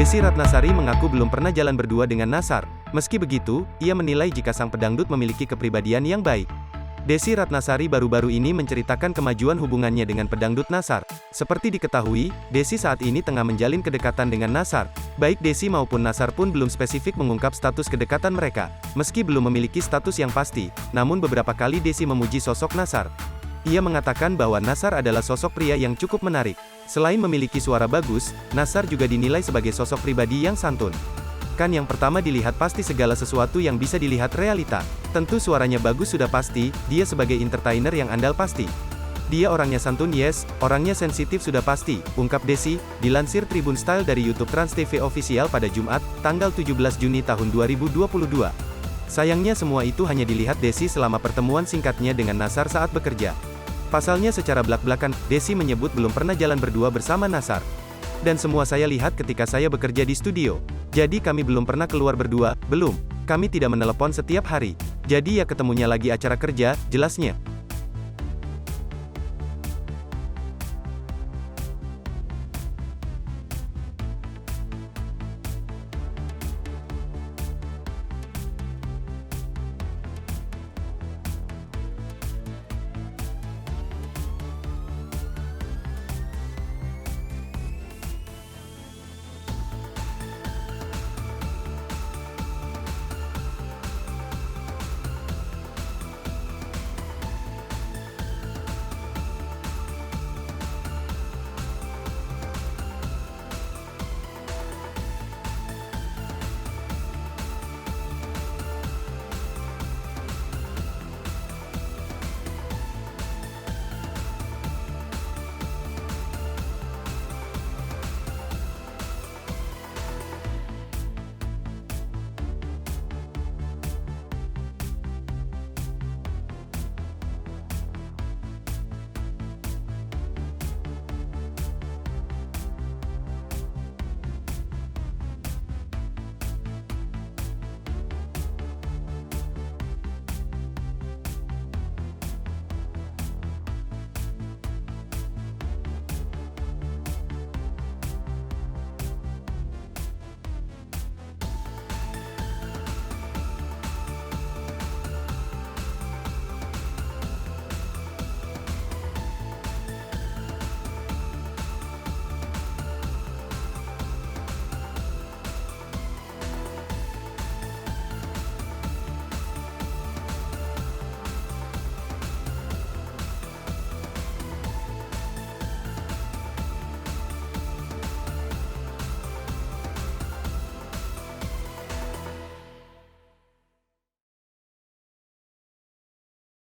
Desy Ratnasari mengaku belum pernah jalan berdua dengan Nassar. Meski begitu, ia menilai jika sang pedangdut memiliki kepribadian yang baik. Desy Ratnasari baru-baru ini menceritakan kemajuan hubungannya dengan pedangdut Nassar. Seperti diketahui, Desy saat ini tengah menjalin kedekatan dengan Nassar. Baik Desy maupun Nassar pun belum spesifik mengungkap status kedekatan mereka. Meski belum memiliki status yang pasti, namun beberapa kali Desy memuji sosok Nassar. Ia mengatakan bahwa Nassar adalah sosok pria yang cukup menarik. Selain memiliki suara bagus, Nassar juga dinilai sebagai sosok pribadi yang santun. Kan yang pertama dilihat pasti segala sesuatu yang bisa dilihat realita. Tentu suaranya bagus sudah pasti, dia sebagai entertainer yang andal pasti. Dia orangnya santun yes, orangnya sensitif sudah pasti, ungkap Desy, dilansir Tribun Style dari YouTube Trans TV Official pada Jumat, tanggal 17 Juni tahun 2022. Sayangnya semua itu hanya dilihat Desy selama pertemuan singkatnya dengan Nassar saat bekerja. Pasalnya secara belak-belakan, Desy menyebut belum pernah jalan berdua bersama Nassar. Dan semua saya lihat ketika saya bekerja di studio. Jadi kami belum pernah keluar berdua, belum. Kami tidak menelepon setiap hari. Jadi ya ketemunya lagi acara kerja, jelasnya.